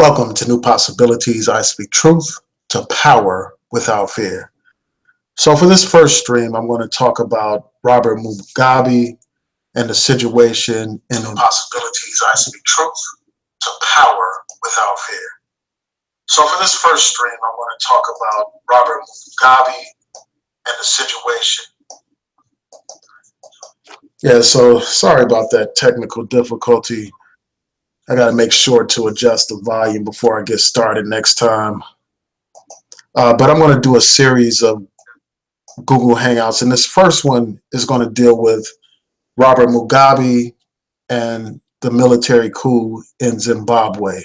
Welcome to New Possibilities. I speak truth to power without fear. So for this first stream, I'm going to talk about Robert Mugabe and the situation in New Possibilities. I speak truth to power without fear. So for this first stream, I'm going to talk about Robert Mugabe and the situation. Yeah, so sorry about that technical difficulty. I got to make sure to adjust the volume before I get started next time. But I'm going to do a series of Google Hangouts, and this first one is going to deal with Robert Mugabe and the military coup in Zimbabwe.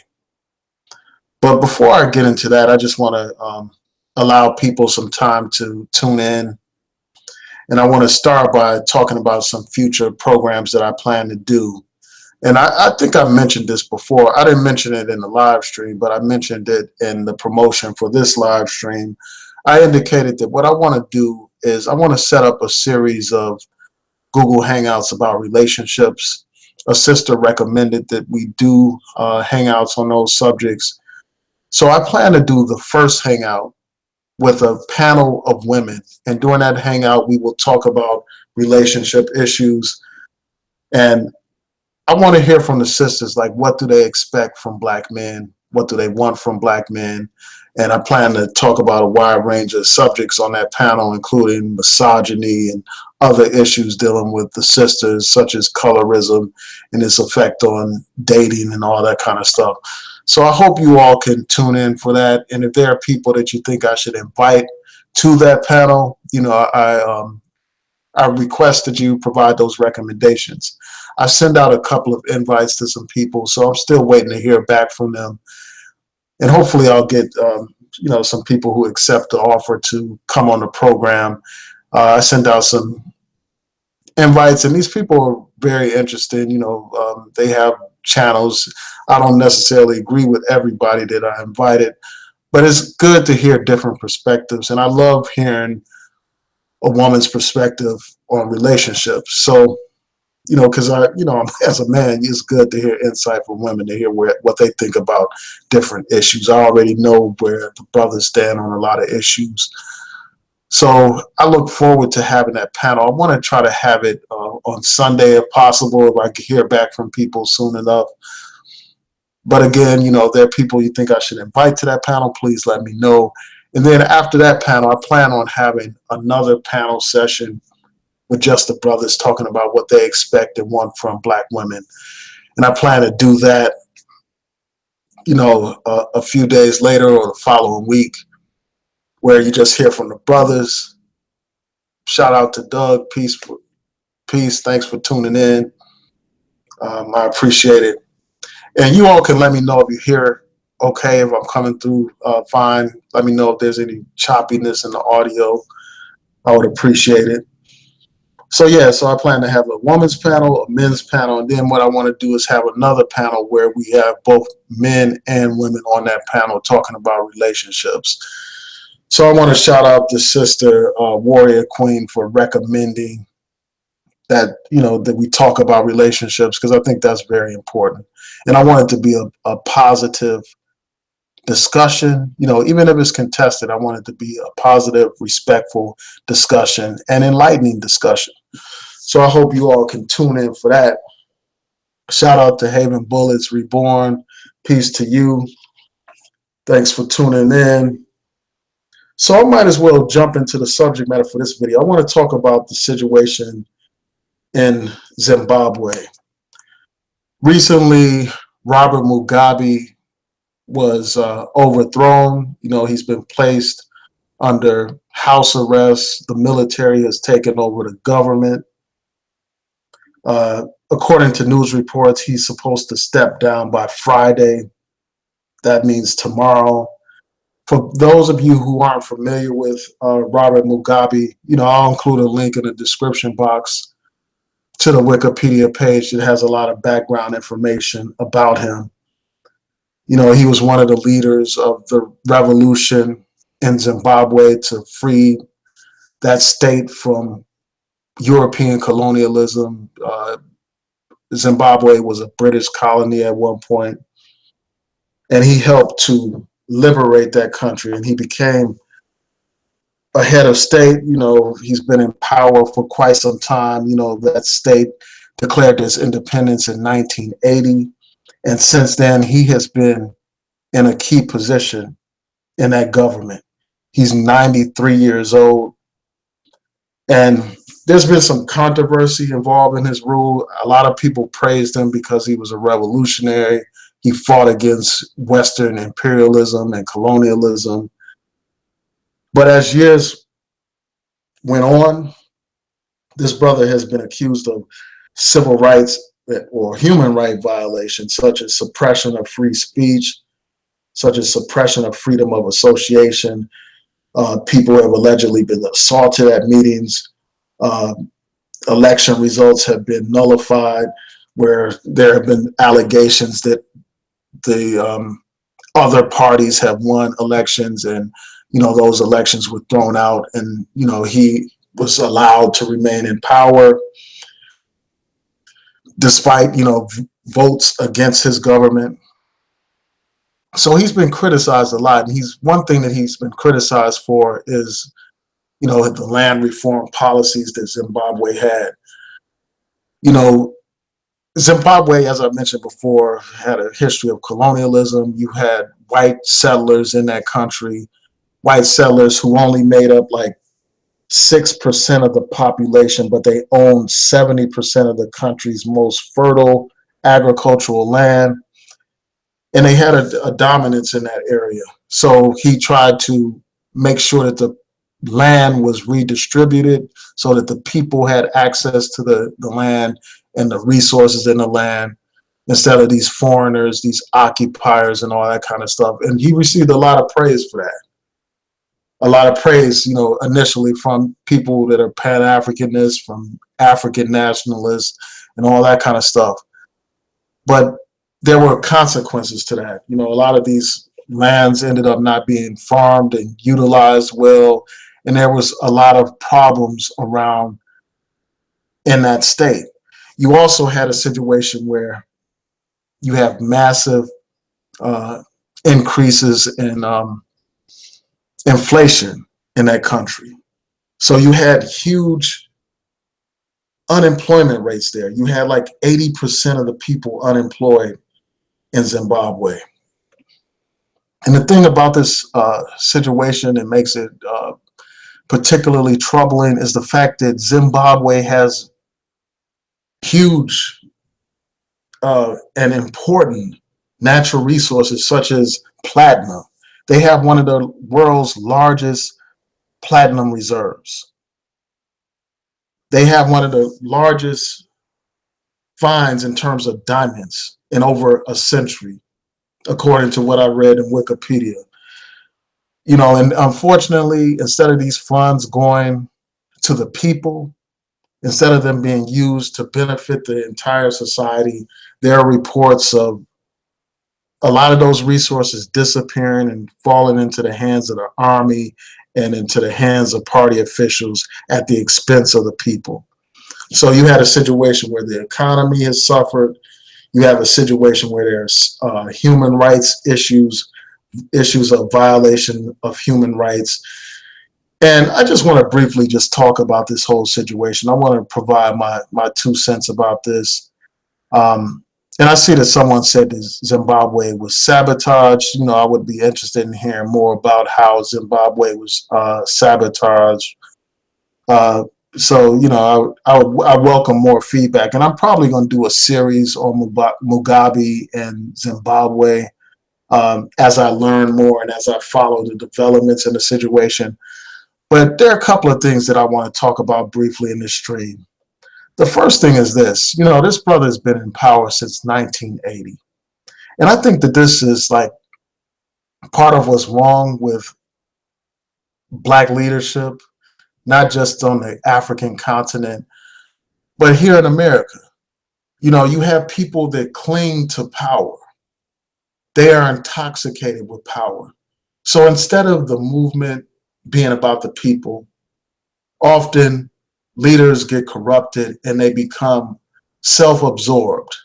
But before I get into that, I just want to allow people some time to tune in. And I want to start by talking about some future programs that I plan to do. And I think I mentioned this before. I didn't mention it in the live stream, but I mentioned it in the promotion for this live stream. I indicated that what I want to do is I want to set up a series of Google Hangouts about relationships. A sister recommended that we do Hangouts on those subjects. So I plan to do the first Hangout with a panel of women. And during that Hangout, we will talk about relationship issues. And I want to hear from the sisters, like, what do they expect from Black men? What do they want from Black men? And I plan to talk about a wide range of subjects on that panel, including misogyny and other issues dealing with the sisters, such as colorism and its effect on dating and all that kind of stuff. So I hope you all can tune in for that. And if there are people that you think I should invite to that panel, you know, I request that you provide those recommendations. I send out a couple of invites to some people, so I'm still waiting to hear back from them. And hopefully I'll get, some people who accept the offer to come on the program. I send out some invites, and these people are very interested. They have channels. I don't necessarily agree with everybody that I invited, but it's good to hear different perspectives. And I love hearing a woman's perspective on relationships. So, because as a man, it's good to hear insight from women, to hear what they think about different issues. I already know where the brothers stand on a lot of issues. So I look forward to having that panel. I want to try to have it on Sunday if possible, if I can hear back from people soon enough. But again, if there are people you think I should invite to that panel, please let me know. And then after that panel, I plan on having another panel session with just the brothers talking about what they expect and want from Black women. And I plan to do that, a few days later or the following week, where you just hear from the brothers. Shout out to Doug. Peace. Thanks for tuning in. I appreciate it. And you all can let me know if you hear okay, if I'm coming through fine. Let me know if there's any choppiness in the audio. I would appreciate it. So I plan to have a women's panel, a men's panel, and then what I want to do is have another panel where we have both men and women on that panel talking about relationships. So I want to shout out the sister, Warrior Queen, for recommending that, that we talk about relationships, because I think that's very important. And I want it to be a positive discussion, even if it's contested. I want it to be a positive, respectful discussion and enlightening discussion. So I hope you all can tune in for that. Shout out to Haven Bullets Reborn. Peace to you. Thanks for tuning in. So I might as well jump into the subject matter for this video. I want to talk about the situation in Zimbabwe. Recently, Robert Mugabe was overthrown. He's been placed under house arrest. The military has taken over the government. According to news reports, he's supposed to step down by Friday. That means tomorrow. For those of you who aren't familiar with Robert Mugabe, I'll include a link in the description box to the Wikipedia page that has a lot of background information about him. He was one of the leaders of the revolution in Zimbabwe to free that state from European colonialism. Zimbabwe was a British colony at one point. and he helped to liberate that country, and he became a head of state. He's been in power for quite some time. That state declared its independence in 1980, and since then he has been in a key position in that government. He's 93 years old, and there's been some controversy involved in his rule. A lot of people praised him because he was a revolutionary. He fought against Western imperialism and colonialism. But as years went on, this brother has been accused of civil rights or human right violations, such as suppression of free speech, such as suppression of freedom of association. People have allegedly been assaulted at meetings. Uh, Election results have been nullified, where there have been allegations that the other parties have won elections, and those elections were thrown out, and he was allowed to remain in power despite votes against his government. So he's been criticized a lot, and one thing that he's been criticized for is the land reform policies that Zimbabwe had. Zimbabwe, as I mentioned before, had a history of colonialism. You had white settlers in that country, white settlers who only made up like 6% of the population, but they owned 70% of the country's most fertile agricultural land. And they had a dominance in that area. So he tried to make sure that the land was redistributed so that the people had access to the land and the resources in the land, instead of these foreigners, these occupiers and all that kind of stuff. And he received a lot of praise for that. A lot of praise, initially from people that are Pan-Africanists, from African nationalists, and all that kind of stuff. But there were consequences to that. A lot of these lands ended up not being farmed and utilized well, and there was a lot of problems around in that state. You also had a situation where you have massive increases in inflation in that country. So you had huge unemployment rates there. You had like 80% of the people unemployed in Zimbabwe. And the thing about this situation that makes it particularly troubling is the fact that Zimbabwe has huge and important natural resources such as platinum. They have one of the world's largest platinum reserves. They have one of the largest finds in terms of diamonds in over a century, according to what I read in Wikipedia. And unfortunately, instead of these funds going to the people, instead of them being used to benefit the entire society, there are reports of a lot of those resources disappearing and falling into the hands of the army and into the hands of party officials at the expense of the people. So you had a situation where the economy has suffered. You have a situation where there's human rights issues of violation of human rights. And I just want to briefly just talk about this whole situation. I want to provide my 2 cents about this. And I see that someone said that Zimbabwe was sabotaged. I would be interested in hearing more about how Zimbabwe was sabotaged. So, I welcome more feedback. And I'm probably going to do a series on Mugabe and Zimbabwe as I learn more and as I follow the developments in the situation. But there are a couple of things that I want to talk about briefly in this stream. The first thing is this. This brother has been in power since 1980. And I think that this is like part of what's wrong with Black leadership, not just on the African continent, but here in America. You have people that cling to power. They are intoxicated with power. So instead of the movement being about the people, often leaders get corrupted and they become self-absorbed.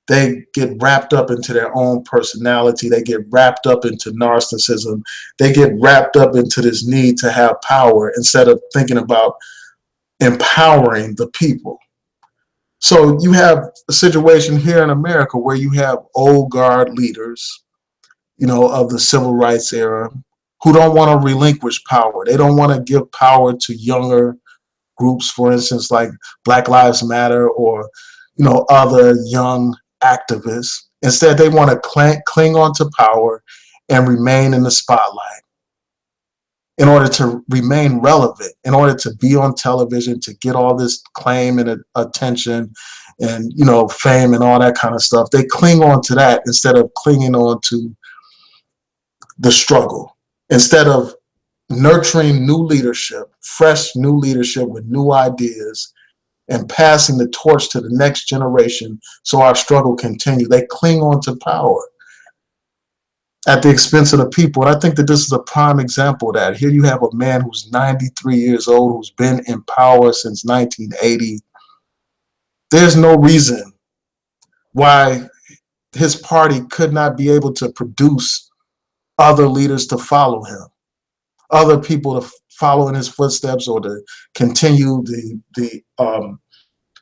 They get wrapped up into their own personality. They get wrapped up into narcissism. They get wrapped up into this need to have power instead of thinking about empowering the people. So you have a situation here in America where you have old guard leaders, of the civil rights era who don't want to relinquish power. They don't want to give power to younger groups, for instance, like Black Lives Matter or, other young activists. Instead, they want to cling on to power and remain in the spotlight in order to remain relevant, in order to be on television, to get all this claim and attention and, fame and all that kind of stuff. They cling on to that instead of clinging on to the struggle, instead of nurturing new leadership, fresh new leadership with new ideas and passing the torch to the next generation so our struggle continues. They cling on to power at the expense of the people. And I think that this is a prime example of that. Here you have a man who's 93 years old, who's been in power since 1980. There's no reason why his party could not be able to produce other leaders to follow him, other people to follow in his footsteps, or to continue the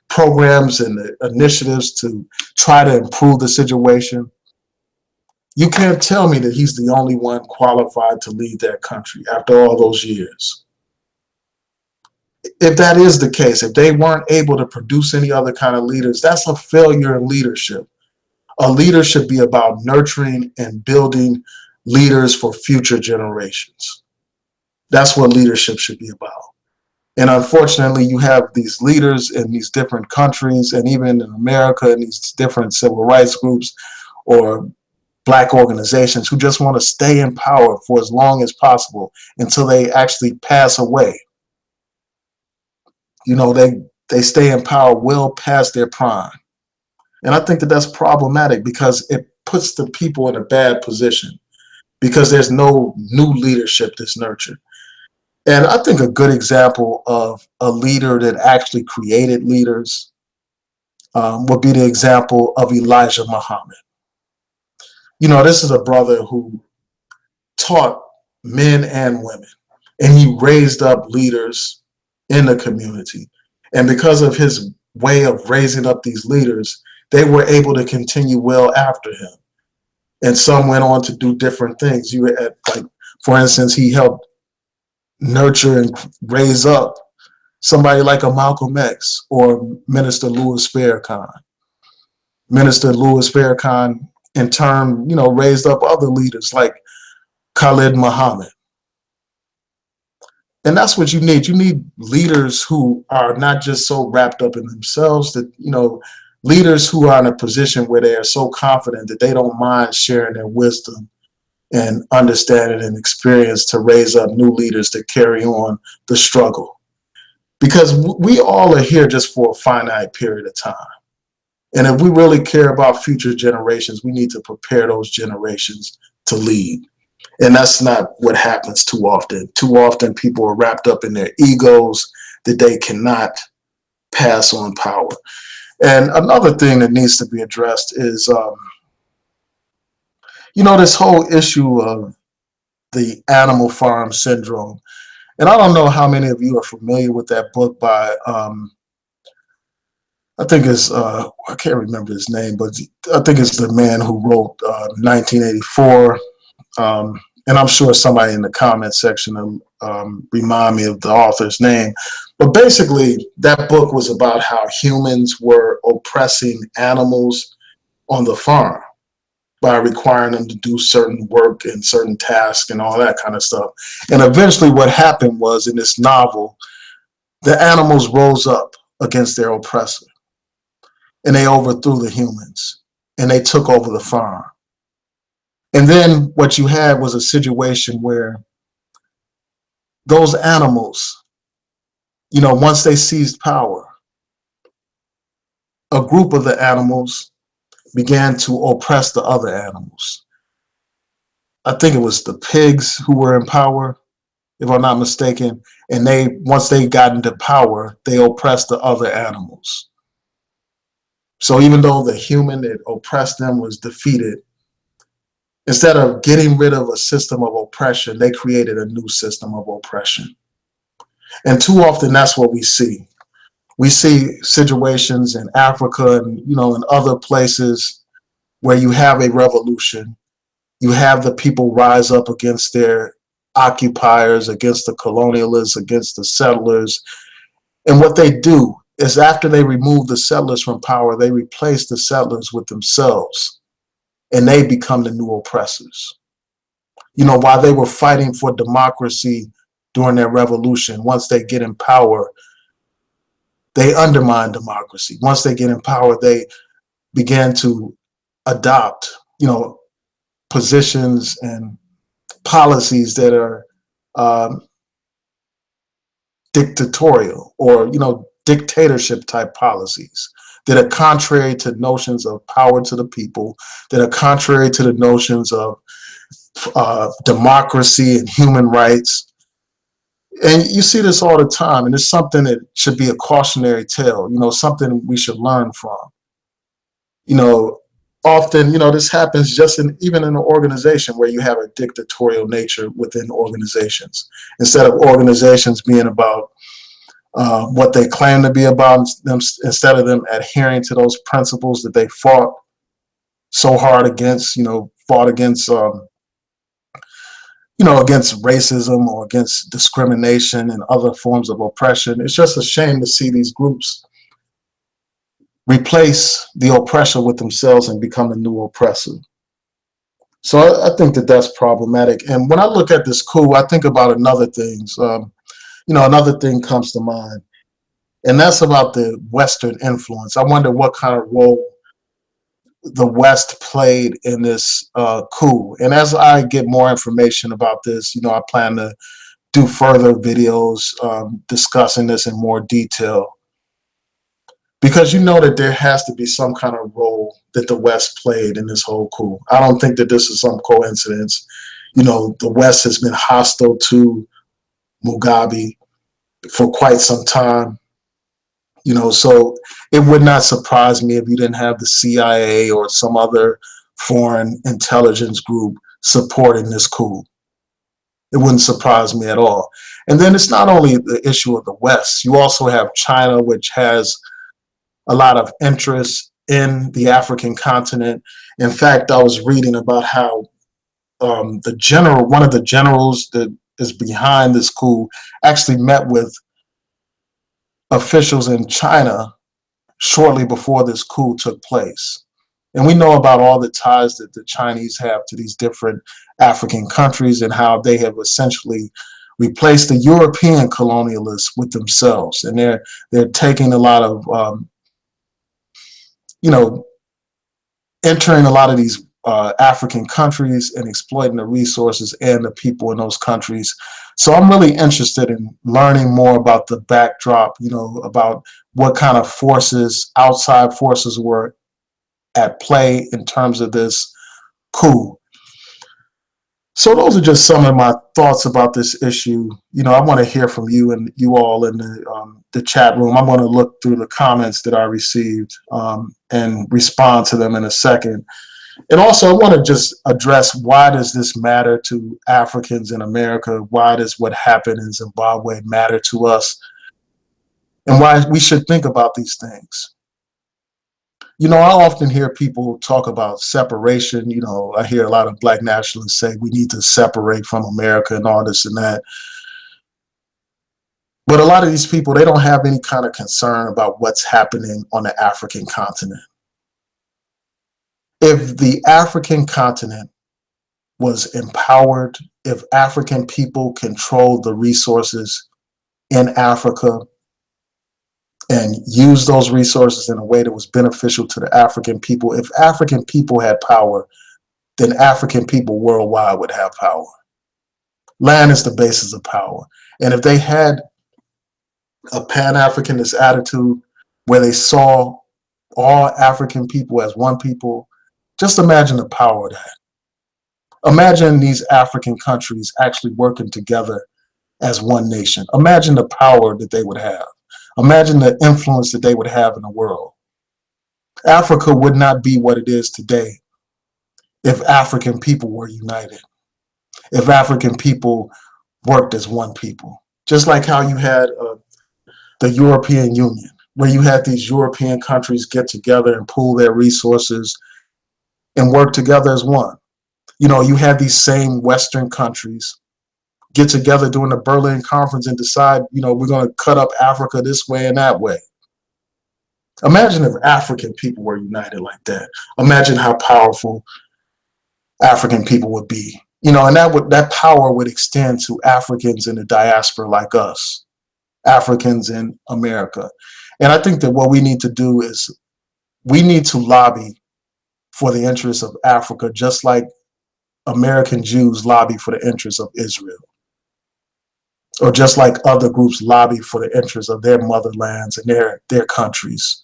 programs and the initiatives to try to improve the situation. You can't tell me that he's the only one qualified to lead that country after all those years. If that is the case, if they weren't able to produce any other kind of leaders, that's a failure in leadership. A leader should be about nurturing and building leaders for future generations. That's what leadership should be about. And unfortunately, you have these leaders in these different countries, and even in America, in these different civil rights groups or Black organizations who just want to stay in power for as long as possible until they actually pass away. They stay in power well past their prime. And I think that that's problematic because it puts the people in a bad position because there's no new leadership that's nurtured. And I think a good example of a leader that actually created leaders would be the example of Elijah Muhammad. This is a brother who taught men and women, and he raised up leaders in the community. And because of his way of raising up these leaders, they were able to continue well after him. And some went on to do different things. For instance, he helped nurture and raise up somebody like a Malcolm X or Minister Louis Farrakhan. Minister Louis Farrakhan, in turn, raised up other leaders like Khalid Muhammad. And that's what you need. You need leaders who are not just so wrapped up in themselves, that, leaders who are in a position where they are so confident that they don't mind sharing their wisdom and understanding and experience to raise up new leaders to carry on the struggle. Because we all are here just for a finite period of time. And if we really care about future generations, we need to prepare those generations to lead. And that's not what happens too often. Too often people are wrapped up in their egos that they cannot pass on power. And another thing that needs to be addressed is, this whole issue of the animal farm syndrome. And I don't know how many of you are familiar with that book by, I think it's, I can't remember his name, but I think it's the man who wrote 1984. And I'm sure somebody in the comment section will remind me of the author's name. But basically, that book was about how humans were oppressing animals on the farm by requiring them to do certain work and certain tasks and all that kind of stuff. And eventually what happened was, in this novel, the animals rose up against their oppressor and they overthrew the humans and they took over the farm. And then what you had was a situation where those animals, once they seized power, a group of the animals began to oppress the other animals. I think it was the pigs who were in power, if I'm not mistaken. And once they got into power, they oppressed the other animals. So even though the human that oppressed them was defeated, instead of getting rid of a system of oppression, they created a new system of oppression. And too often that's what we see. We see situations in Africa and in other places where you have a revolution. You have the people rise up against their occupiers, against the colonialists, against the settlers. And what they do is after they remove the settlers from power, they replace the settlers with themselves and they become the new oppressors. While they were fighting for democracy during their revolution, once they get in power, they undermine democracy. Once they get in power, they began to adopt, positions and policies that are um, dictatorial or, dictatorship type policies that are contrary to notions of power to the people, that are contrary to the notions of democracy and human rights. And you see this all the time, and it's something that should be a cautionary tale, something we should learn from. You know, Often, this happens just even in an organization where you have a dictatorial nature within organizations. Instead of organizations being about what they claim to be about, instead of them adhering to those principles that they fought so hard against, fought against, against racism or against discrimination and other forms of oppression. It's just a shame to see these groups replace the oppressor with themselves and become a new oppressor. So I think that that's problematic. And when I look at this coup, I think about another things. Another thing comes to mind, and that's about the Western influence. I wonder what kind of role the West played in this coup. And as I get more information about this, I plan to do further videos discussing this in more detail. Because that there has to be some kind of role that the West played in this whole coup. I don't think that this is some coincidence. The West has been hostile to Mugabe for quite some time. So it would not surprise me if you didn't have the CIA or some other foreign intelligence group supporting this coup. It wouldn't surprise me at all. And then it's not only the issue of the West. You also have China, which has a lot of interest in the African continent. In fact, I was reading about how one of the generals that is behind this coup, actually met with officials in China shortly before this coup took place. And we know about all the ties that the Chinese have to these different African countries and how they have essentially replaced the European colonialists with themselves. And they're taking a lot of entering a lot of these African countries and exploiting the resources and the people in those countries. So I'm really interested in learning more about the backdrop, about what kind of forces, outside forces were at play in terms of this coup. So those are just some of my thoughts about this issue. I want to hear from you and you all in the chat room. I'm going to look through the comments that I received and respond to them in a second. And also, I want to just address, why does this matter to Africans in America? Why does what happened in Zimbabwe matter to us? And why we should think about these things. I often hear people talk about separation. I hear a lot of Black nationalists say we need to separate from America and all this and that. But a lot of these people, they don't have any kind of concern about what's happening on the African continent. If the African continent was empowered, if African people controlled the resources in Africa and used those resources in a way that was beneficial to the African people, if African people had power, then African people worldwide would have power. Land is the basis of power. And if they had a Pan-Africanist attitude where they saw all African people as one people, just imagine the power of that. Imagine these African countries actually working together as one nation. Imagine the power that they would have. Imagine the influence that they would have in the world. Africa would not be what it is today if African people were united, if African people worked as one people. Just like how you had the European Union, where you had these European countries get together and pool their resources and work together as one. You know, you had these same Western countries get together during the Berlin Conference and decide, you know, we're going to cut up Africa this way and that way. Imagine if African people were united like that. Imagine how powerful African people would be. You know, and that power would extend to Africans in the diaspora like us, Africans in America. And I think that what we need to do is we need to lobby for the interests of Africa, just like American Jews lobby for the interests of Israel, or just like other groups lobby for the interests of their motherlands and their countries,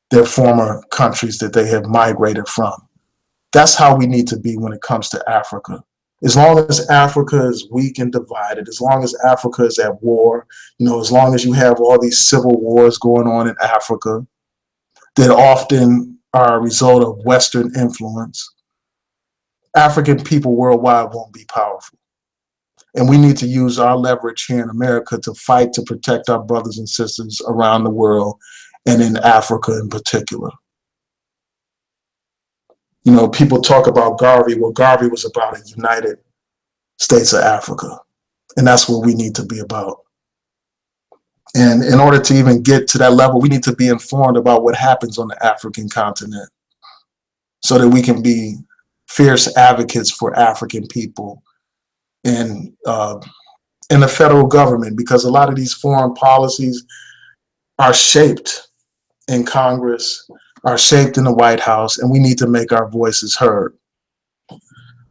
their former countries that they have migrated from. That's how we need to be when it comes to Africa. As long as Africa is weak and divided, as long as Africa is at war, you know, as long as you have all these civil wars going on in Africa that often are a result of Western influence, African people worldwide won't be powerful. And we need to use our leverage here in America to fight to protect our brothers and sisters around the world and in Africa in particular. You know, people talk about Garvey. Well, Garvey was about a United States of Africa. And that's what we need to be about. And in order to even get to that level, we need to be informed about what happens on the African continent so that we can be fierce advocates for African people and in the federal government, because a lot of these foreign policies are shaped in Congress, are shaped in the White House, and we need to make our voices heard.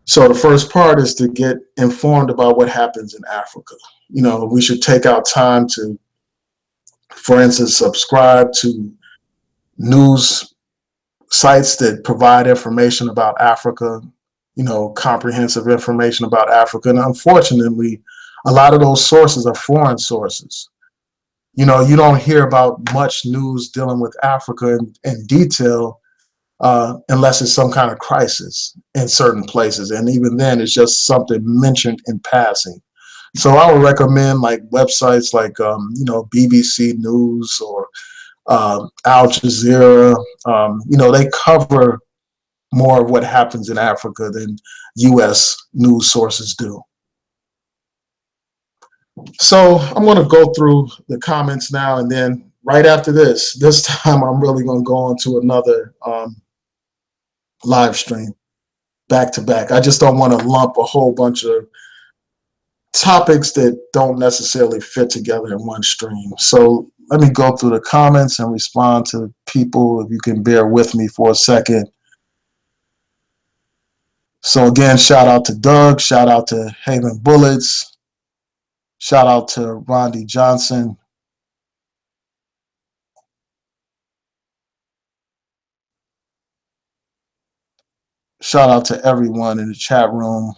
So the first part is to get informed about what happens in Africa. You know, we should take out time to, for instance, subscribe to news sites that provide information about Africa, you know, comprehensive information about Africa. And unfortunately, a lot of those sources are foreign sources. You know, you don't hear about much news dealing with Africa in detail unless it's some kind of crisis in certain places. And even then, it's just something mentioned in passing. So I would recommend like websites like, you know, BBC News or Al Jazeera. You know, they cover more of what happens in Africa than U.S. news sources do. So I'm going to go through the comments now, and then right after this time I'm really going to go on to another live stream back to back. I just don't want to lump a whole bunch of topics that don't necessarily fit together in one stream. So let me go through the comments and respond to people, if you can bear with me for a second. So again, shout out to Doug, shout out to Haven Bullets, shout out to Rondi Johnson. Shout out to everyone in the chat room.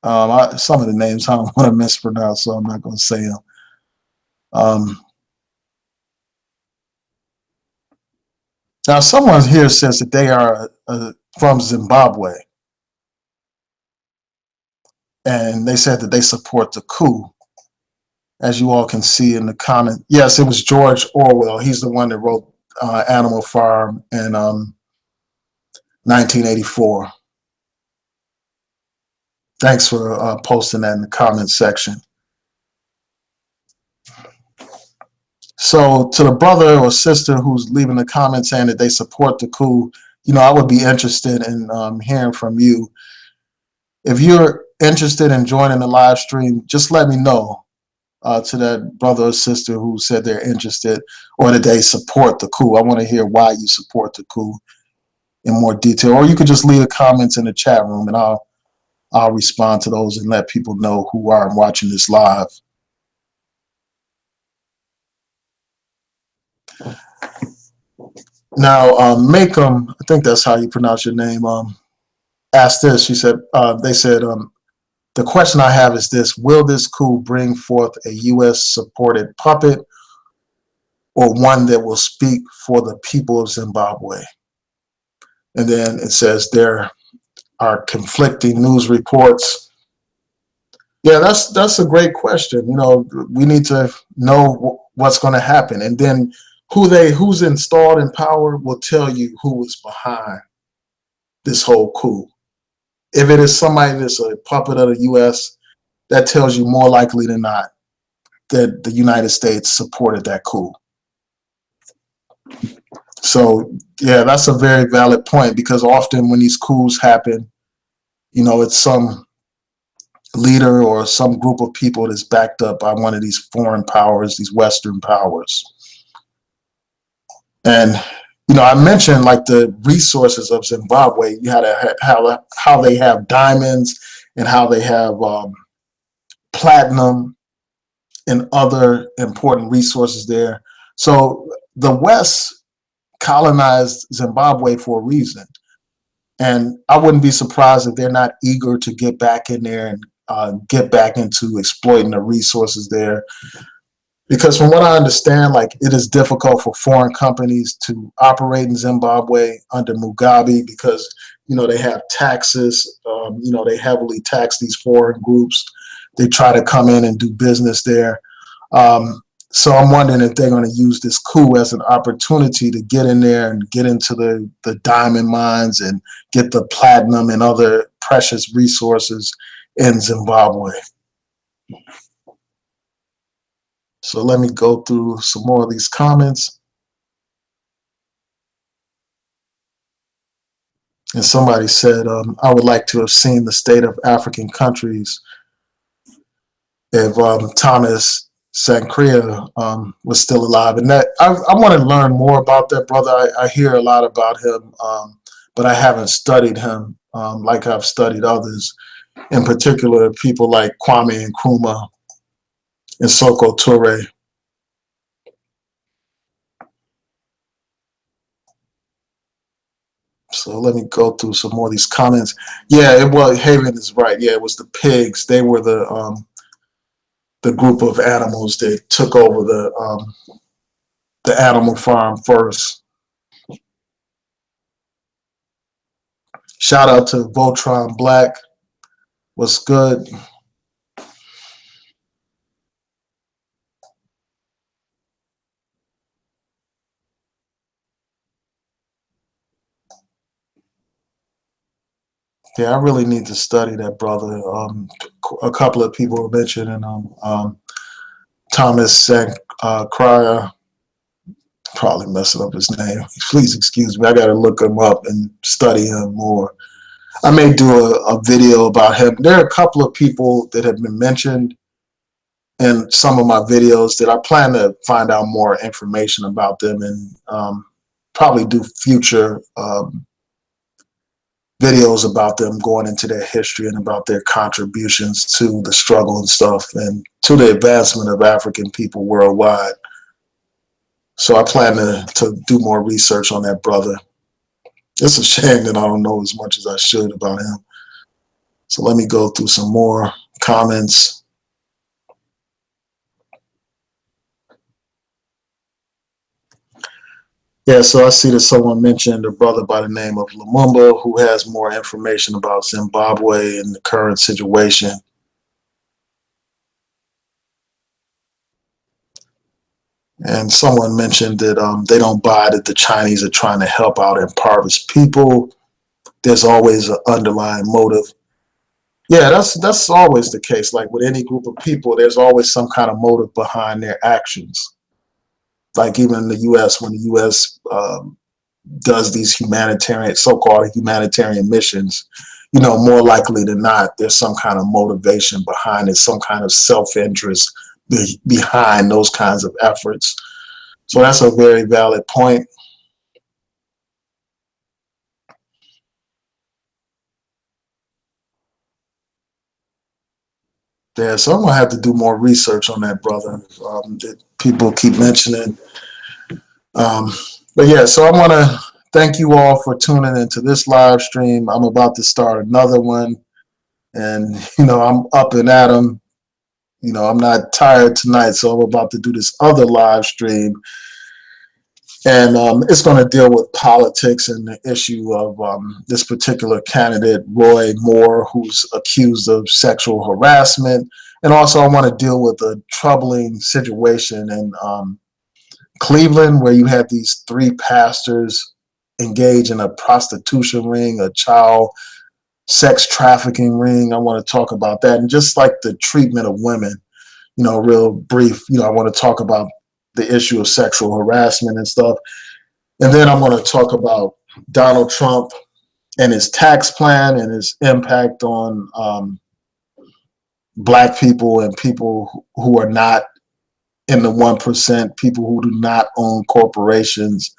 Some of the names I don't want to mispronounce, so I'm not going to say them. Now, someone here says that they are from Zimbabwe, and they said that they support the coup. As you all can see in the comment, yes, it was George Orwell. He's the one that wrote Animal Farm in 1984. Thanks for posting that in the comment section. So to the brother or sister who's leaving the comment saying that they support the coup, you know, I would be interested in hearing from you. If you're interested in joining the live stream, just let me know to that brother or sister who said they're interested or that they support the coup. I want to hear why you support the coup in more detail. Or you could just leave the comments in the chat room and I'll respond to those and let people know who are watching this live. Now, Makem, I think that's how you pronounce your name, asked this. She said, they said, the question I have is this: will this coup bring forth a U.S. supported puppet or one that will speak for the people of Zimbabwe? And then it says there are conflicting news reports. Yeah, that's a great question. We need to know what's going to happen, and then who's installed in power will tell you who was behind this whole coup. If it is somebody that's a puppet of the U.S., that tells you more likely than not that the United States supported that coup. So yeah, that's a very valid point, because often when these coups happen, it's some leader or some group of people that's backed up by one of these foreign powers, these Western powers. And I mentioned like the resources of Zimbabwe. You had how they have diamonds and how they have platinum and other important resources there. So the West colonized Zimbabwe for a reason. And I wouldn't be surprised if they're not eager to get back in there and get back into exploiting the resources there. Because from what I understand, like, it is difficult for foreign companies to operate in Zimbabwe under Mugabe, because, they have taxes, they heavily tax these foreign groups. They try to come in and do business there. So I'm wondering if they're going to use this coup as an opportunity to get in there and get into the diamond mines and get the platinum and other precious resources in Zimbabwe. So let me go through some more of these comments. And somebody said, I would like to have seen the state of African countries if Thomas Sankara was still alive. And that I want to learn more about that brother. I hear a lot about him, but I haven't studied him like I've studied others, in particular people like Kwame Nkrumah and Soko Toure. So let me go through some more of these comments. Yeah, Haven is right. Yeah, it was the pigs. They were the group of animals that took over the animal farm first. Shout out to Voltron Black. What's good? Yeah, I really need to study that brother. A couple of people were mentioning Thomas Sankara. Probably messing up his name. Please excuse me. I got to look him up and study him more. I may do a video about him. There are a couple of people that have been mentioned in some of my videos that I plan to find out more information about them, and probably do future videos about them, going into their history and about their contributions to the struggle and stuff, and to the advancement of African people worldwide. So I plan to do more research on that brother. It's a shame that I don't know as much as I should about him. So let me go through some more comments. Yeah, so I see that someone mentioned a brother by the name of Lumumba, who has more information about Zimbabwe and the current situation. And someone mentioned that they don't buy that the Chinese are trying to help out impoverished people. There's always an underlying motive. Yeah, that's always the case. Like with any group of people, there's always some kind of motive behind their actions. Like even in the U.S., when the U.S. Does these so-called humanitarian missions, more likely than not, there's some kind of motivation behind it, some kind of self-interest behind those kinds of efforts. So that's a very valid point. Yeah, so I'm gonna have to do more research on that brother that people keep mentioning. But yeah, so I want to thank you all for tuning into this live stream. I'm about to start another one, and I'm up and at 'em. I'm not tired tonight, so I'm about to do this other live stream. And it's going to deal with politics and the issue of this particular candidate, Roy Moore, who's accused of sexual harassment. And also, I want to deal with a troubling situation in Cleveland, where you had these three pastors engage in a prostitution ring, a child sex trafficking ring. I want to talk about that, and just like the treatment of women, real brief. I want to talk about the issue of sexual harassment and stuff. And then I'm going to talk about Donald Trump and his tax plan and his impact on Black people and people who are not in the 1%, people who do not own corporations.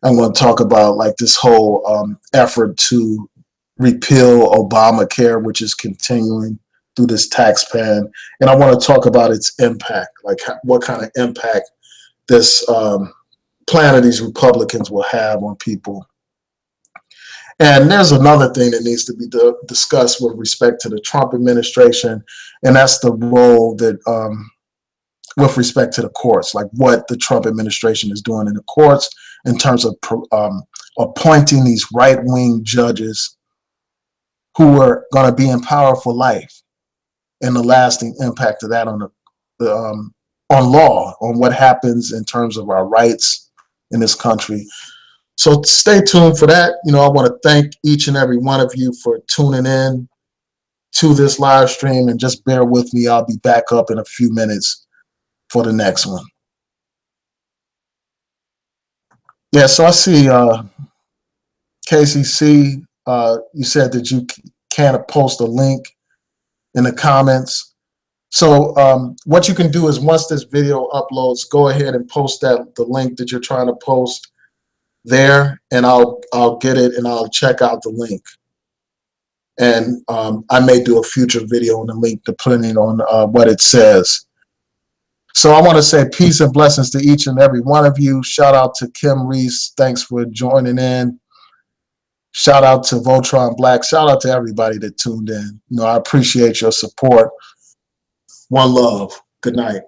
I'm going to talk about like this whole effort to repeal Obamacare, which is continuing through this tax plan. And I want to talk about its impact, like what kind of impact this plan of these Republicans will have on people. And there's another thing that needs to be discussed with respect to the Trump administration, and that's the role that, with respect to the courts, like what the Trump administration is doing in the courts in terms of appointing these right-wing judges who are going to be in power for life, and the lasting impact of that on on law, on what happens in terms of our rights in this country. So stay tuned for that. I want to thank each and every one of you for tuning in to this live stream, and just bear with me. I'll be back up in a few minutes for the next one. Yeah, so I see KCC, you said that you can't post a link in the comments. So what you can do is, once this video uploads, go ahead and post the link that you're trying to post there, and I'll get it and I'll check out the link. And I may do a future video on the link depending on what it says. So I want to say peace and blessings to each and every one of you. Shout out to Kim Reese. Thanks for joining in. Shout out to Voltron Black. Shout out to everybody that tuned in. I appreciate your support. One love. Good night.